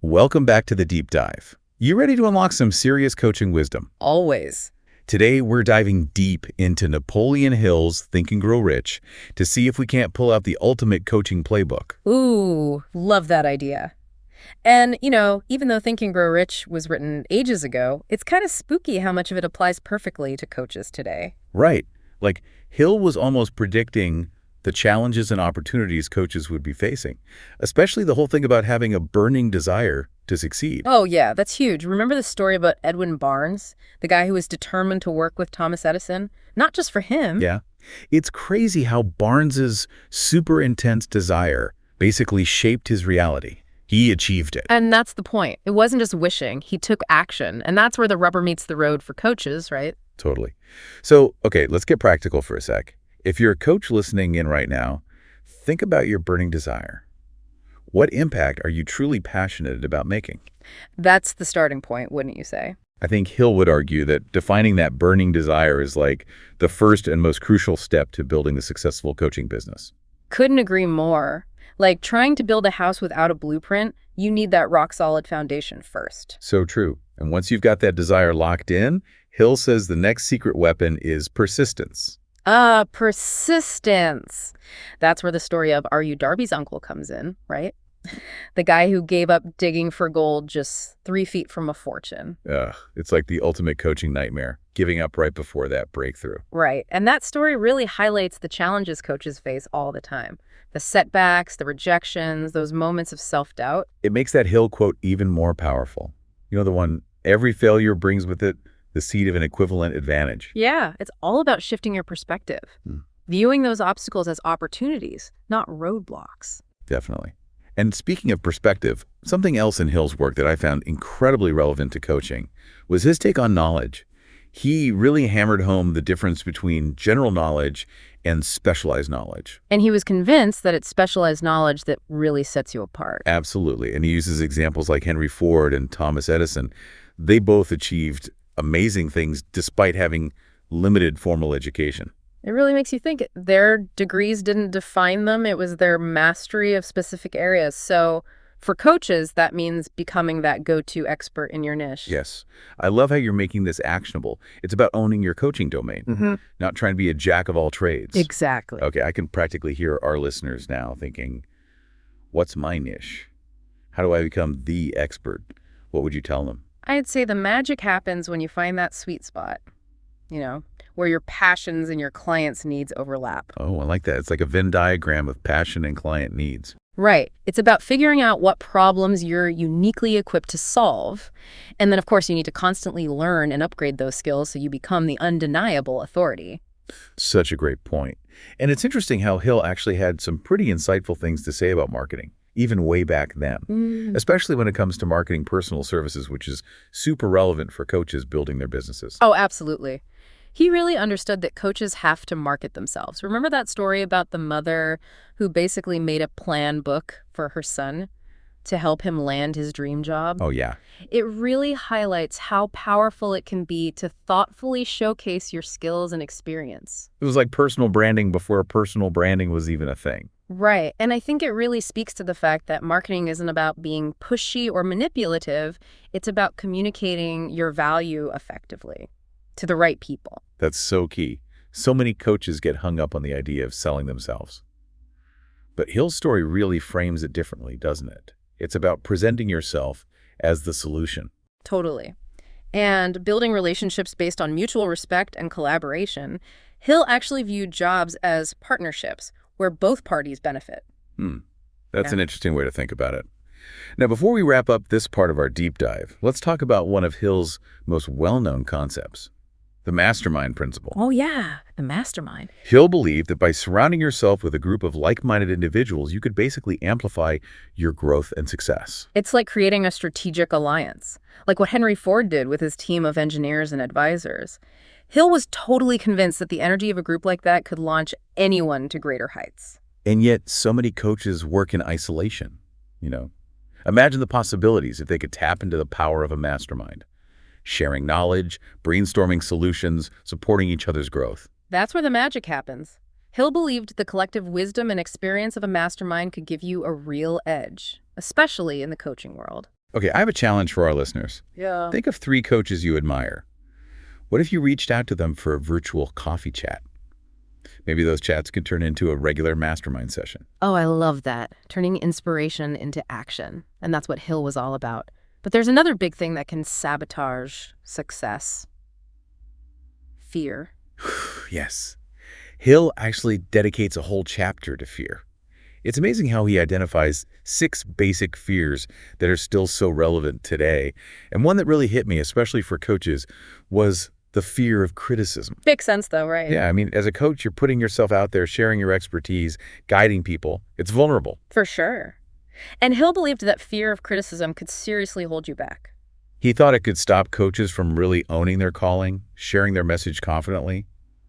Welcome back to the deep dive. You ready to unlock some serious coaching wisdom? Always. Today, we're diving deep into Napoleon Hill's Think and Grow Rich to see if we can't pull out the ultimate coaching playbook. Ooh, love that idea. And, even though Think and Grow Rich was written ages ago, it's kind of spooky how much of it applies perfectly to coaches today. Right. Like, Hill was almost predicting the challenges and opportunities coaches would be facing, especially the whole thing about having a burning desire to succeed. Oh, yeah, that's huge. Remember the story about Edwin Barnes, the guy who was determined to work with Thomas Edison? Not just for him. Yeah. It's crazy how Barnes's super intense desire basically shaped his reality. He achieved it. And that's the point. It wasn't just wishing. He took action. And that's where the rubber meets the road for coaches, right? Totally. So, okay, let's get practical for a sec. If you're a coach listening in right now, think about your burning desire. What impact are you truly passionate about making? That's the starting point, wouldn't you say? I think Hill would argue that defining that burning desire is like the first and most crucial step to building a successful coaching business. Couldn't agree more. Like trying to build a house without a blueprint, you need that rock-solid foundation first. So true. And once you've got that desire locked in, Hill says the next secret weapon is persistence. Persistence. That's where the story of Are You Darby's uncle comes in, right? The guy who gave up digging for gold just 3 feet from a fortune. It's like the ultimate coaching nightmare, giving up right before that breakthrough. Right. And that story really highlights the challenges coaches face all the time. The setbacks, the rejections, those moments of self-doubt. It makes that Hill quote even more powerful. You know, the one, every failure brings with it the seed of an equivalent advantage. Yeah, it's all about shifting your perspective. Viewing those obstacles as opportunities, not roadblocks. Definitely. And speaking of perspective, something else in Hill's work that I found incredibly relevant to coaching was his take on knowledge. He really hammered home the difference between general knowledge and specialized knowledge. And he was convinced that it's specialized knowledge that really sets you apart. Absolutely. And he uses examples like Henry Ford and Thomas Edison. They both achieved amazing things despite having limited formal education. It really makes you think their degrees didn't define them. It was their mastery of specific areas. So for coaches, that means becoming that go-to expert in your niche. Yes. I love how you're making this actionable. It's about owning your coaching domain, not trying to be a jack of all trades. Exactly. Okay, I can practically hear our listeners now thinking, what's my niche? How do I become the expert? What would you tell them? I'd say the magic happens when you find that sweet spot, where your passions and your clients' needs overlap. Oh, I like that. It's like a Venn diagram of passion and client needs. Right. It's about figuring out what problems you're uniquely equipped to solve. And then, of course, you need to constantly learn and upgrade those skills so you become the undeniable authority. Such a great point. And it's interesting how Hill actually had some pretty insightful things to say about marketing, even way back then, especially when it comes to marketing personal services, which is super relevant for coaches building their businesses. Oh, absolutely. He really understood that coaches have to market themselves. Remember that story about the mother who basically made a plan book for her son to help him land his dream job? Oh, yeah. It really highlights how powerful it can be to thoughtfully showcase your skills and experience. It was like personal branding before personal branding was even a thing. Right. And I think it really speaks to the fact that marketing isn't about being pushy or manipulative. It's about communicating your value effectively to the right people. That's so key. So many coaches get hung up on the idea of selling themselves. But Hill's story really frames it differently, doesn't it? It's about presenting yourself as the solution. Totally. And building relationships based on mutual respect and collaboration. Hill actually viewed jobs as partnerships where both parties benefit. That's an interesting way to think about it. Now, before we wrap up this part of our deep dive, let's talk about one of Hill's most well-known concepts, the mastermind principle. Oh, yeah, the mastermind. Hill believed that by surrounding yourself with a group of like-minded individuals, you could basically amplify your growth and success. It's like creating a strategic alliance, like what Henry Ford did with his team of engineers and advisors. Hill was totally convinced that the energy of a group like that could launch anyone to greater heights. And yet, so many coaches work in isolation, Imagine the possibilities if they could tap into the power of a mastermind. Sharing knowledge, brainstorming solutions, supporting each other's growth. That's where the magic happens. Hill believed the collective wisdom and experience of a mastermind could give you a real edge, especially in the coaching world. Okay, I have a challenge for our listeners. Yeah. Think of 3 coaches you admire. What if you reached out to them for a virtual coffee chat? Maybe those chats could turn into a regular mastermind session. Oh, I love that. Turning inspiration into action. And that's what Hill was all about. But there's another big thing that can sabotage success. Fear. Yes. Hill actually dedicates a whole chapter to fear. It's amazing how he identifies 6 basic fears that are still so relevant today. And one that really hit me, especially for coaches, was the fear of criticism. Makes sense though, right? Yeah, I mean, as a coach, you're putting yourself out there, sharing your expertise, guiding people. It's vulnerable. For sure. And Hill believed that fear of criticism could seriously hold you back. He thought it could stop coaches from really owning their calling, sharing their message confidently,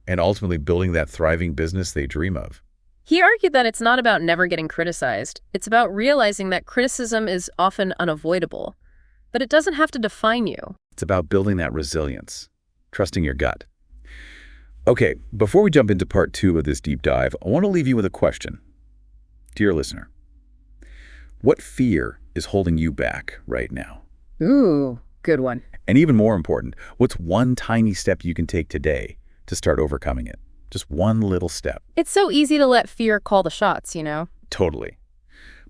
and ultimately building that thriving business they dream of. He argued that it's not about never getting criticized. It's about realizing that criticism is often unavoidable, but it doesn't have to define you. It's about building that resilience, trusting your gut. Okay, before we jump into part 2 of this deep dive, I want to leave you with a question. Dear listener, what fear is holding you back right now? Ooh, good one. And even more important, what's one tiny step you can take today to start overcoming it? Just one little step. It's so easy to let fear call the shots, you know? Totally.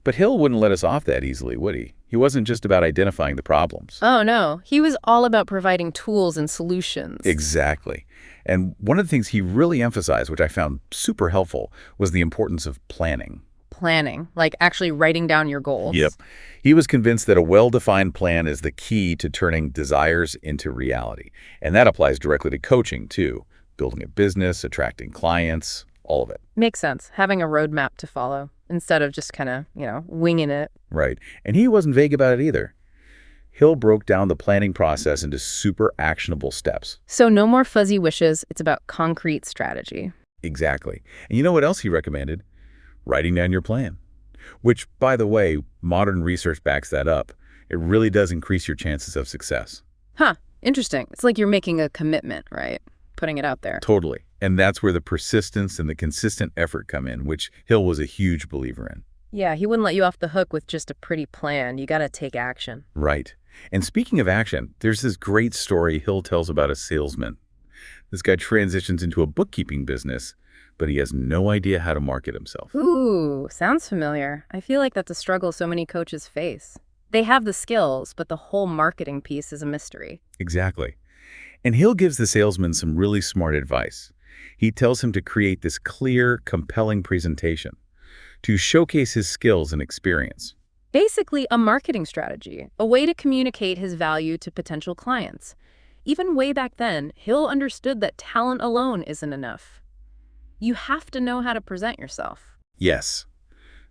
But Hill wouldn't let us off that easily, would he? He wasn't just about identifying the problems. Oh, no. He was all about providing tools and solutions. Exactly. And one of the things he really emphasized, which I found super helpful, was the importance of planning. Planning, like actually writing down your goals. Yep. He was convinced that a well-defined plan is the key to turning desires into reality. And that applies directly to coaching, too. Building a business, attracting clients, all of it. Makes sense. Having a roadmap to follow instead of just kind of, winging it. Right. And he wasn't vague about it either. Hill broke down the planning process into super actionable steps. So no more fuzzy wishes. It's about concrete strategy. Exactly. And you know what else he recommended? Writing down your plan. Which, by the way, modern research backs that up. It really does increase your chances of success. Huh. Interesting. It's like you're making a commitment, right? Putting it out there. Totally. And that's where the persistence and the consistent effort come in, which Hill was a huge believer in. Yeah, he wouldn't let you off the hook with just a pretty plan. You got to take action. Right. And speaking of action, there's this great story Hill tells about a salesman. This guy transitions into a bookkeeping business, but he has no idea how to market himself. Ooh, sounds familiar. I feel like that's a struggle so many coaches face. They have the skills, but the whole marketing piece is a mystery. Exactly. And Hill gives the salesman some really smart advice. He tells him to create this clear, compelling presentation, to showcase his skills and experience. Basically, a marketing strategy, a way to communicate his value to potential clients. Even way back then, Hill understood that talent alone isn't enough. You have to know how to present yourself. Yes.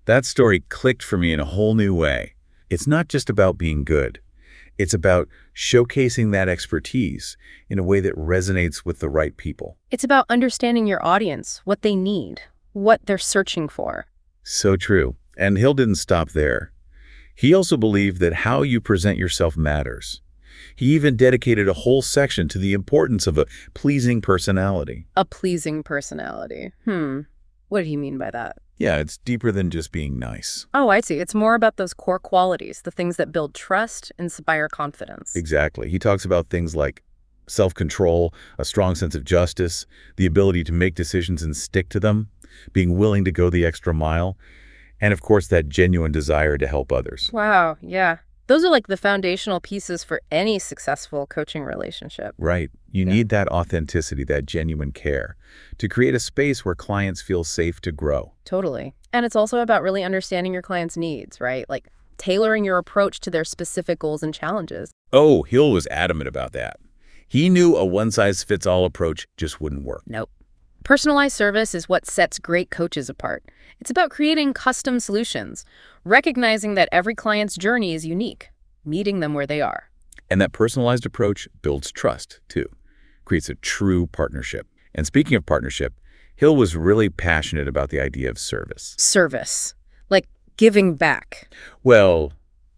That story clicked for me in a whole new way. It's not just about being good. It's about showcasing that expertise in a way that resonates with the right people. It's about understanding your audience, what they need, what they're searching for. So true. And Hill didn't stop there. He also believed that how you present yourself matters. He even dedicated a whole section to the importance of a pleasing personality. A pleasing personality. What did he mean by that? Yeah, it's deeper than just being nice. Oh, I see. It's more about those core qualities, the things that build trust, inspire confidence. Exactly. He talks about things like self-control, a strong sense of justice, the ability to make decisions and stick to them, being willing to go the extra mile, and of course that genuine desire to help others. Wow, yeah. Those are like the foundational pieces for any successful coaching relationship. Right. You need that authenticity, that genuine care, to create a space where clients feel safe to grow. Totally. And it's also about really understanding your client's needs, right? Like tailoring your approach to their specific goals and challenges. Oh, Hill was adamant about that. He knew a one-size-fits-all approach just wouldn't work. Nope. Personalized service is what sets great coaches apart. It's about creating custom solutions, recognizing that every client's journey is unique, meeting them where they are. And that personalized approach builds trust, too. Creates a true partnership. And speaking of partnership, Hill was really passionate about the idea of service. Service. Like giving back. Well,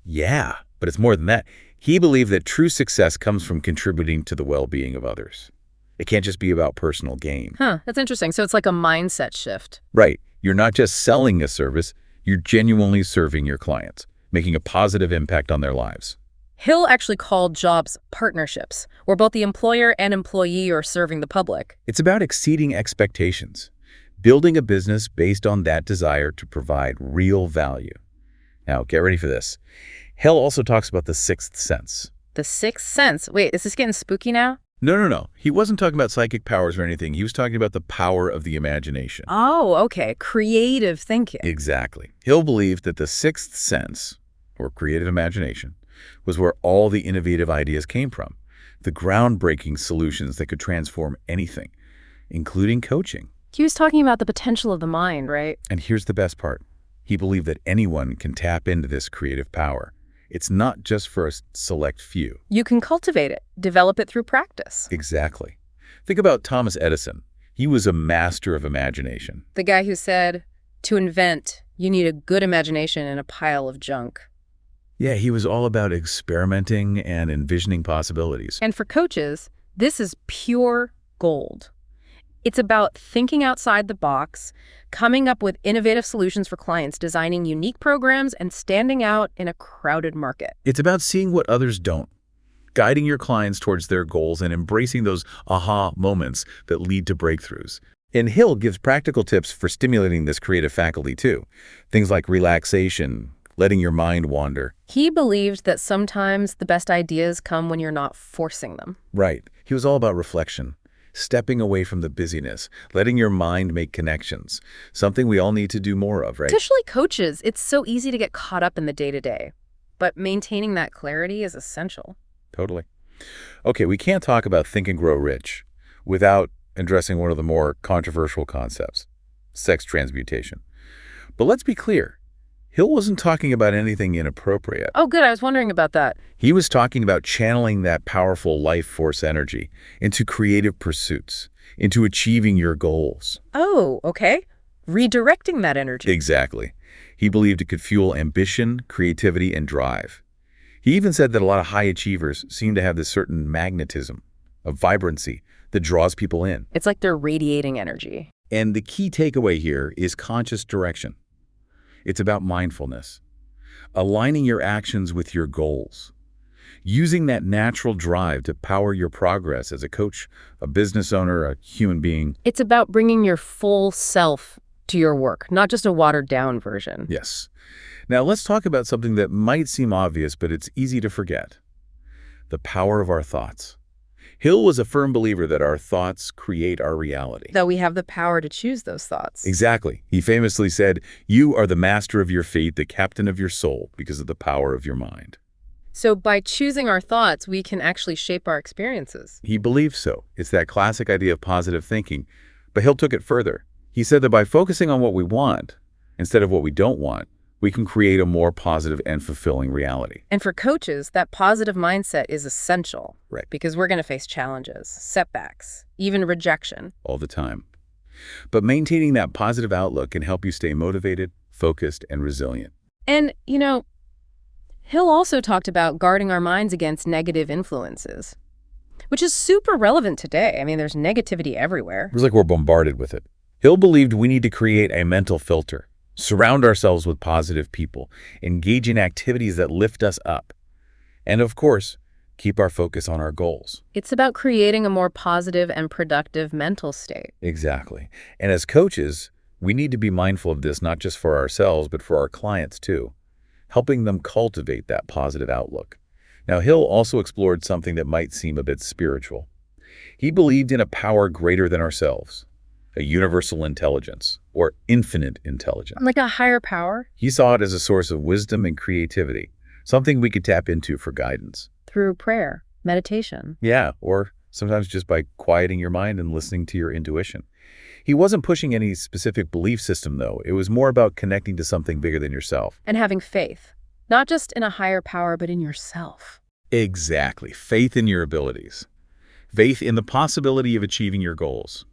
yeah, but it's more than that. He believed that true success comes from contributing to the well-being of others. It can't just be about personal gain. That's interesting. So it's like a mindset shift. Right. You're not just selling a service, you're genuinely serving your clients, making a positive impact on their lives. Hill actually called jobs partnerships, where both the employer and employee are serving the public. It's about exceeding expectations, building a business based on that desire to provide real value. Now, get ready for this. Hill also talks about the sixth sense. The sixth sense. Wait, is this getting spooky now? No. He wasn't talking about psychic powers or anything. He was talking about the power of the imagination. Oh, okay. Creative thinking. Exactly. Hill believed that the sixth sense, or creative imagination, was where all the innovative ideas came from, the groundbreaking solutions that could transform anything, including coaching. He was talking about the potential of the mind, right? And here's the best part. He believed that anyone can tap into this creative power. It's not just for a select few. You can cultivate it, develop it through practice. Exactly. Think about Thomas Edison. He was a master of imagination. The guy who said, to invent, you need a good imagination and a pile of junk. Yeah, he was all about experimenting and envisioning possibilities. And for coaches, this is pure gold. It's about thinking outside the box, coming up with innovative solutions for clients, designing unique programs, and standing out in a crowded market. It's about seeing what others don't, guiding your clients towards their goals and embracing those aha moments that lead to breakthroughs. And Hill gives practical tips for stimulating this creative faculty too. Things like relaxation, letting your mind wander. He believed that sometimes the best ideas come when you're not forcing them. Right. He was all about reflection. Stepping away from the busyness, letting your mind make connections, something we all need to do more of, right? Especially coaches, it's so easy to get caught up in the day-to-day, but maintaining that clarity is essential. Totally. Okay, we can't talk about Think and Grow Rich without addressing one of the more controversial concepts, sex transmutation. But let's be clear, Hill wasn't talking about anything inappropriate. Oh, good. I was wondering about that. He was talking about channeling that powerful life force energy into creative pursuits, into achieving your goals. Oh, okay. Redirecting that energy. Exactly. He believed it could fuel ambition, creativity, and drive. He even said that a lot of high achievers seem to have this certain magnetism, a vibrancy that draws people in. It's like they're radiating energy. And the key takeaway here is conscious direction. It's about mindfulness, aligning your actions with your goals, using that natural drive to power your progress as a coach, a business owner, a human being. It's about bringing your full self to your work, not just a watered-down version. Yes. Now let's talk about something that might seem obvious, but it's easy to forget. The power of our thoughts. Hill was a firm believer that our thoughts create our reality. That we have the power to choose those thoughts. Exactly. He famously said, "You are the master of your fate, the captain of your soul, because of the power of your mind." So by choosing our thoughts, we can actually shape our experiences. He believed so. It's that classic idea of positive thinking. But Hill took it further. He said that by focusing on what we want instead of what we don't want, we can create a more positive and fulfilling reality. And for coaches, that positive mindset is essential. Right. Because we're going to face challenges, setbacks, even rejection. All the time. But maintaining that positive outlook can help you stay motivated, focused, and resilient. And, Hill also talked about guarding our minds against negative influences, which is super relevant today. I mean, there's negativity everywhere. It's like we're bombarded with it. Hill believed we need to create a mental filter. Surround ourselves with positive people, engage in activities that lift us up, and of course, keep our focus on our goals. It's about creating a more positive and productive mental state. Exactly. And as coaches, we need to be mindful of this not just for ourselves, but for our clients too, helping them cultivate that positive outlook. Now, Hill also explored something that might seem a bit spiritual. He believed in a power greater than ourselves, a universal intelligence, or infinite intelligence. Like a higher power? He saw it as a source of wisdom and creativity, something we could tap into for guidance. Through prayer, meditation. Yeah, or sometimes just by quieting your mind and listening to your intuition. He wasn't pushing any specific belief system, though. It was more about connecting to something bigger than yourself. And having faith, not just in a higher power, but in yourself. Exactly. Faith in your abilities. Faith in the possibility of achieving your goals.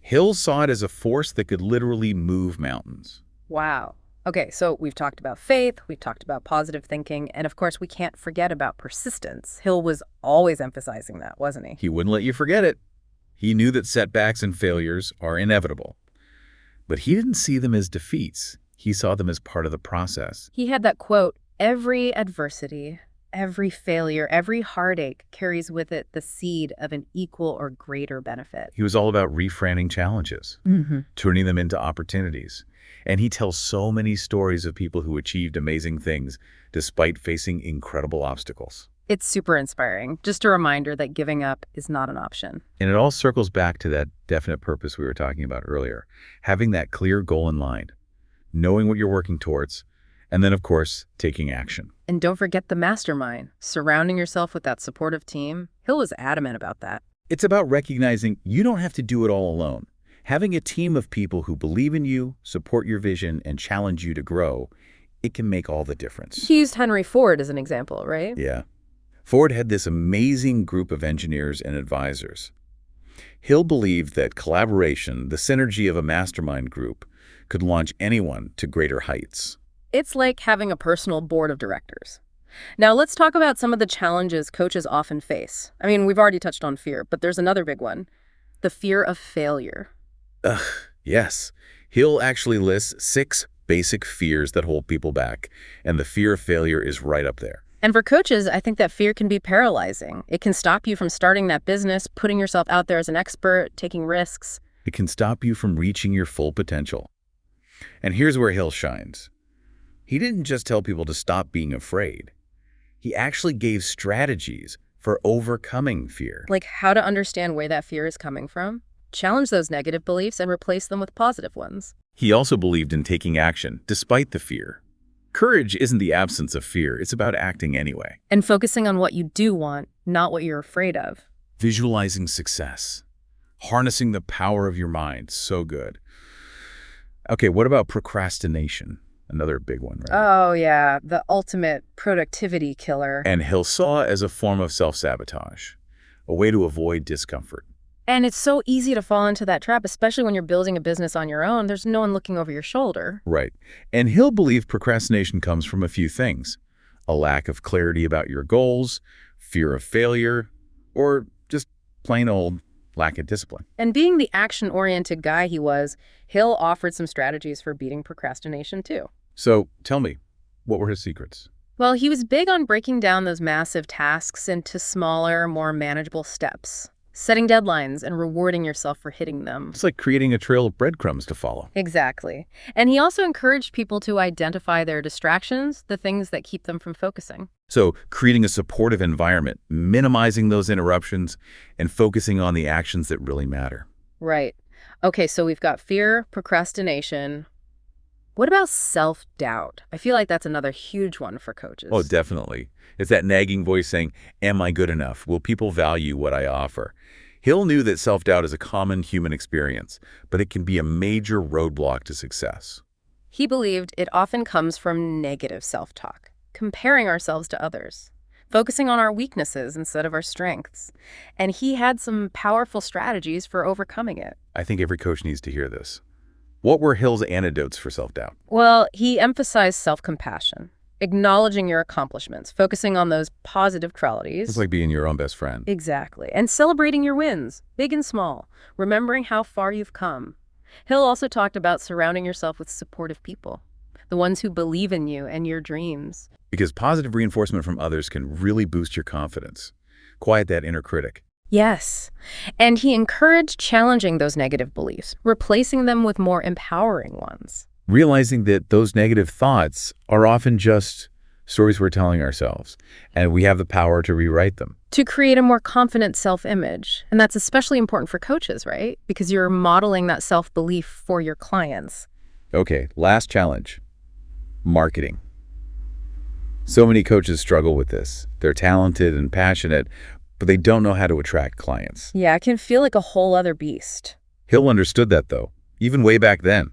Hill saw it as a force that could literally move mountains. Wow. Okay, so we've talked about faith, we've talked about positive thinking, and of course we can't forget about persistence. Hill was always emphasizing that, wasn't he? He wouldn't let you forget it. He knew that setbacks and failures are inevitable. But he didn't see them as defeats. He saw them as part of the process. He had that quote, Every adversity, every failure, every heartache carries with it the seed of an equal or greater benefit. He was all about reframing challenges, turning them into opportunities. And he tells so many stories of people who achieved amazing things despite facing incredible obstacles. It's super inspiring. Just a reminder that giving up is not an option. And it all circles back to that definite purpose we were talking about earlier, having that clear goal in mind, knowing what you're working towards, and then, of course, taking action. And don't forget the mastermind, surrounding yourself with that supportive team. Hill was adamant about that. It's about recognizing you don't have to do it all alone. Having a team of people who believe in you, support your vision, and challenge you to grow, it can make all the difference. He used Henry Ford as an example, right? Yeah. Ford had this amazing group of engineers and advisors. Hill believed that collaboration, the synergy of a mastermind group, could launch anyone to greater heights. It's like having a personal board of directors. Now let's talk about some of the challenges coaches often face. I mean, we've already touched on fear, but there's another big one, the fear of failure. Yes. Hill actually lists 6 basic fears that hold people back, and the fear of failure is right up there. And for coaches, I think that fear can be paralyzing. It can stop you from starting that business, putting yourself out there as an expert, taking risks. It can stop you from reaching your full potential. And here's where Hill shines. He didn't just tell people to stop being afraid. He actually gave strategies for overcoming fear. Like how to understand where that fear is coming from, challenge those negative beliefs, and replace them with positive ones. He also believed in taking action, despite the fear. Courage isn't the absence of fear, it's about acting anyway. And focusing on what you do want, not what you're afraid of. Visualizing success. Harnessing the power of your mind, so good. Okay, what about procrastination? Another big one, right? Oh yeah, the ultimate productivity killer. And Hill saw as a form of self-sabotage, a way to avoid discomfort. And it's so easy to fall into that trap, especially when you're building a business on your own. There's no one looking over your shoulder. Right. And Hill believed procrastination comes from a few things: a lack of clarity about your goals, fear of failure, or just plain old lack of discipline. And being the action-oriented guy he was, Hill offered some strategies for beating procrastination too. So tell me, what were his secrets? Well, he was big on breaking down those massive tasks into smaller, more manageable steps, setting deadlines and rewarding yourself for hitting them. It's like creating a trail of breadcrumbs to follow. Exactly. And he also encouraged people to identify their distractions, the things that keep them from focusing. So creating a supportive environment, minimizing those interruptions, and focusing on the actions that really matter. Right. Okay, so we've got fear, procrastination. What about self-doubt? I feel like that's another huge one for coaches. Oh, definitely. It's that nagging voice saying, am I good enough? Will people value what I offer? Hill knew that self-doubt is a common human experience, but it can be a major roadblock to success. He believed it often comes from negative self-talk, comparing ourselves to others, focusing on our weaknesses instead of our strengths. And he had some powerful strategies for overcoming it. I think every coach needs to hear this. What were Hill's antidotes for self-doubt? Well, he emphasized self-compassion, acknowledging your accomplishments, focusing on those positive qualities. It's like being your own best friend. Exactly. And celebrating your wins, big and small, remembering how far you've come. Hill also talked about surrounding yourself with supportive people, the ones who believe in you and your dreams. Because positive reinforcement from others can really boost your confidence, quiet that inner critic. Yes. And he encouraged challenging those negative beliefs, replacing them with more empowering ones. Realizing that those negative thoughts are often just stories we're telling ourselves, and we have the power to rewrite them. To create a more confident self-image. And that's especially important for coaches, right? Because you're modeling that self-belief for your clients. Okay, last challenge. Marketing. So many coaches struggle with this. They're talented and passionate, but they don't know how to attract clients. Yeah, it can feel like a whole other beast. Hill understood that, though, even way back then.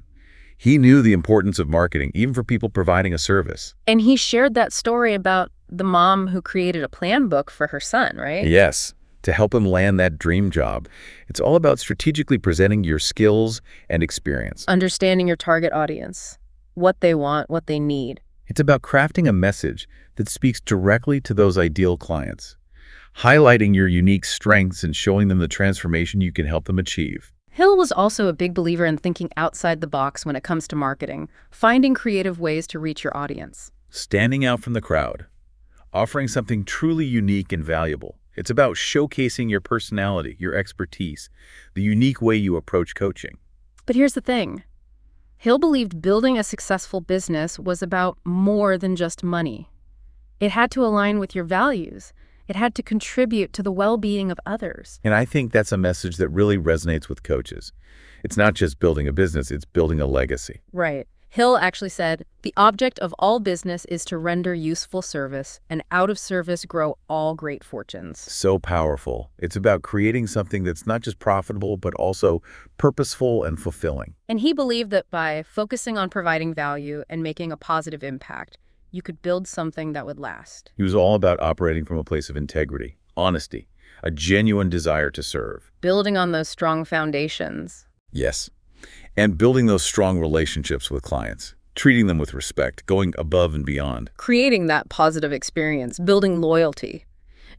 He knew the importance of marketing, even for people providing a service. And he shared that story about the mom who created a plan book for her son, right? Yes, to help him land that dream job. It's all about strategically presenting your skills and experience. Understanding your target audience, what they want, what they need. It's about crafting a message that speaks directly to those ideal clients, highlighting your unique strengths and showing them the transformation you can help them achieve. Hill was also a big believer in thinking outside the box when it comes to marketing, finding creative ways to reach your audience. Standing out from the crowd, offering something truly unique and valuable. It's about showcasing your personality, your expertise, the unique way you approach coaching. But here's the thing. Hill believed building a successful business was about more than just money. It had to align with your values. It had to contribute to the well-being of others. And I think that's a message that really resonates with coaches. It's not just building a business, it's building a legacy. Right. Hill actually said, "The object of all business is to render useful service, and out of service grow all great fortunes." So powerful. It's about creating something that's not just profitable, but also purposeful and fulfilling. And he believed that by focusing on providing value and making a positive impact, you could build something that would last. He was all about operating from a place of integrity, honesty, a genuine desire to serve. Building on those strong foundations. Yes. And building those strong relationships with clients, treating them with respect, going above and beyond. Creating that positive experience, building loyalty,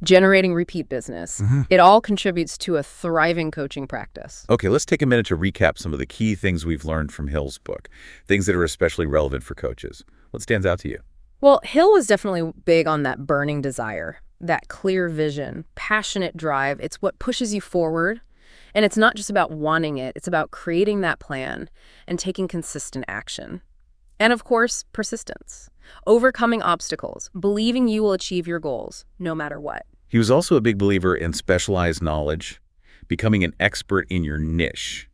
generating repeat business. It all contributes to a thriving coaching practice. Okay, let's take a minute to recap some of the key things we've learned from Hill's book, things that are especially relevant for coaches. What stands out to you? Well, Hill was definitely big on that burning desire, that clear vision, passionate drive. It's what pushes you forward. And it's not just about wanting it, it's about creating that plan and taking consistent action. And of course, persistence. Overcoming obstacles, believing you will achieve your goals, no matter what. He was also a big believer in specialized knowledge, becoming an expert in your niche,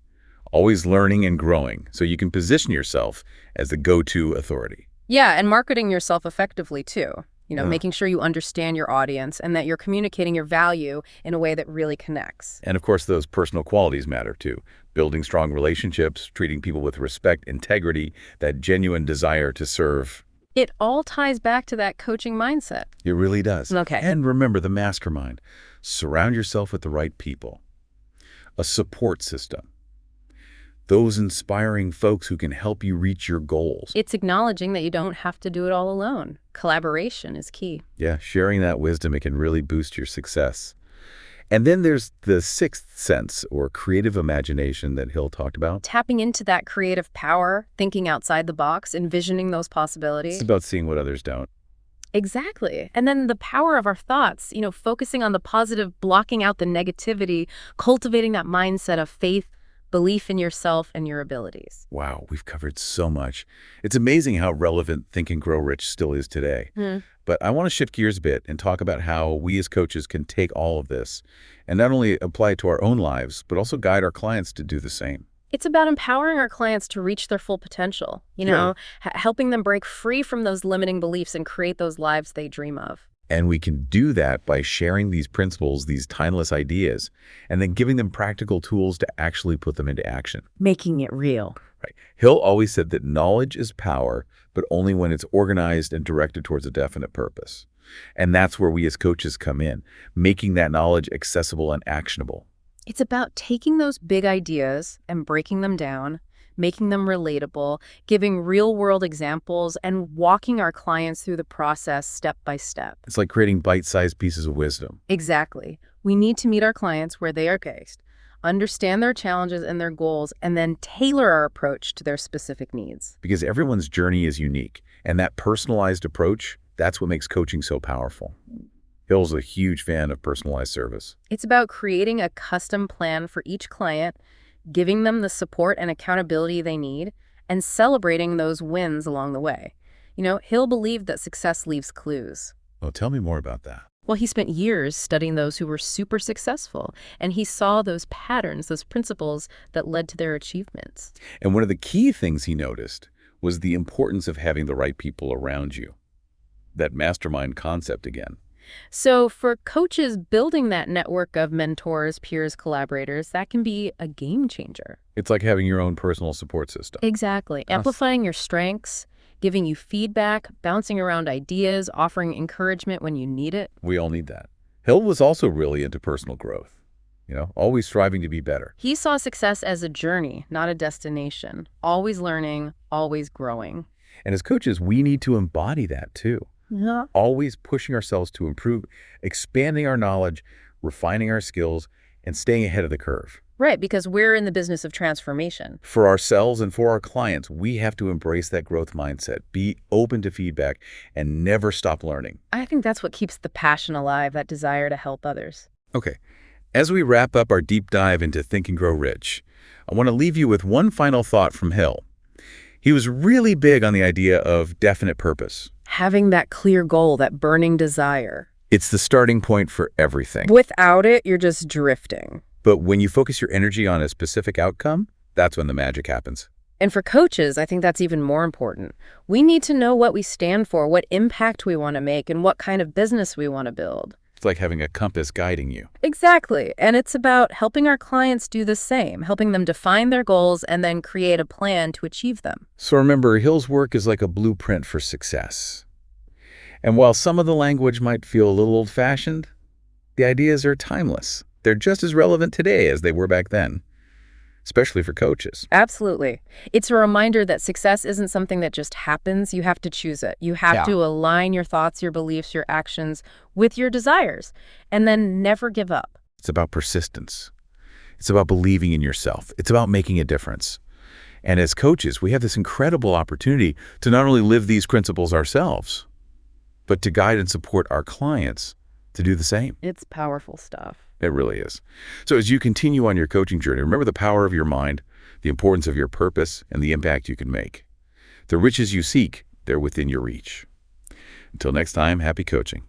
always learning and growing so you can position yourself as the go-to authority. Yeah, and marketing yourself effectively too. Making sure you understand your audience and that you're communicating your value in a way that really connects. And of course, those personal qualities matter too. Building strong relationships, treating people with respect, integrity, that genuine desire to serve. It all ties back to that coaching mindset. It really does. Okay. And remember the mastermind. Surround yourself with the right people. A support system. Those inspiring folks who can help you reach your goals. It's acknowledging that you don't have to do it all alone. Collaboration is key. Yeah, sharing that wisdom, it can really boost your success. And then there's the sixth sense, or creative imagination, that Hill talked about. Tapping into that creative power, thinking outside the box, envisioning those possibilities. It's about seeing what others don't. Exactly. And then the power of our thoughts, focusing on the positive, blocking out the negativity, cultivating that mindset of faith, belief in yourself and your abilities. Wow, we've covered so much. It's amazing how relevant Think and Grow Rich still is today. But I want to shift gears a bit and talk about how we as coaches can take all of this and not only apply it to our own lives, but also guide our clients to do the same. It's about empowering our clients to reach their full potential, helping them break free from those limiting beliefs and create those lives they dream of. And we can do that by sharing these principles, these timeless ideas, and then giving them practical tools to actually put them into action. Making it real. Right. Hill always said that knowledge is power, but only when it's organized and directed towards a definite purpose. And that's where we as coaches come in, making that knowledge accessible and actionable. It's about taking those big ideas and breaking them down, making them relatable, giving real-world examples, and walking our clients through the process step by step. It's like creating bite-sized pieces of wisdom. Exactly. We need to meet our clients where they are based, understand their challenges and their goals, and then tailor our approach to their specific needs. Because everyone's journey is unique, and that personalized approach, that's what makes coaching so powerful. Hill's a huge fan of personalized service. It's about creating a custom plan for each client, giving them the support and accountability they need, and celebrating those wins along the way. Hill believed that success leaves clues. Well, tell me more about that. Well, he spent years studying those who were super successful, and he saw those patterns, those principles that led to their achievements. And one of the key things he noticed was the importance of having the right people around you. That mastermind concept again. So for coaches, building that network of mentors, peers, collaborators, that can be a game changer. It's like having your own personal support system. Exactly. Amplifying your strengths, giving you feedback, bouncing around ideas, offering encouragement when you need it. We all need that. Hill was also really into personal growth, always striving to be better. He saw success as a journey, not a destination. Always learning, always growing. And as coaches, we need to embody that too. Yeah. Always pushing ourselves to improve, expanding our knowledge, refining our skills, and staying ahead of the curve. Right, because we're in the business of transformation. For ourselves and for our clients, we have to embrace that growth mindset, be open to feedback, and never stop learning. I think that's what keeps the passion alive, that desire to help others. Okay, as we wrap up our deep dive into Think and Grow Rich, I want to leave you with one final thought from Hill. He was really big on the idea of definite purpose. Having that clear goal, that burning desire. It's the starting point for everything. Without it, you're just drifting. But when you focus your energy on a specific outcome, that's when the magic happens. And for coaches, I think that's even more important. We need to know what we stand for, what impact we want to make, and what kind of business we want to build. It's like having a compass guiding you. Exactly. And it's about helping our clients do the same, helping them define their goals and then create a plan to achieve them. So remember, Hill's work is like a blueprint for success. And while some of the language might feel a little old-fashioned, the ideas are timeless. They're just as relevant today as they were back then, especially for coaches. Absolutely. It's a reminder that success isn't something that just happens. You have to choose it. You have to align your thoughts, your beliefs, your actions with your desires, and then never give up. It's about persistence. It's about believing in yourself. It's about making a difference. And as coaches, we have this incredible opportunity to not only live these principles ourselves, but to guide and support our clients to do the same. It's powerful stuff. It really is. So as you continue on your coaching journey, remember the power of your mind, the importance of your purpose, and the impact you can make. The riches you seek, they're within your reach. Until next time, happy coaching.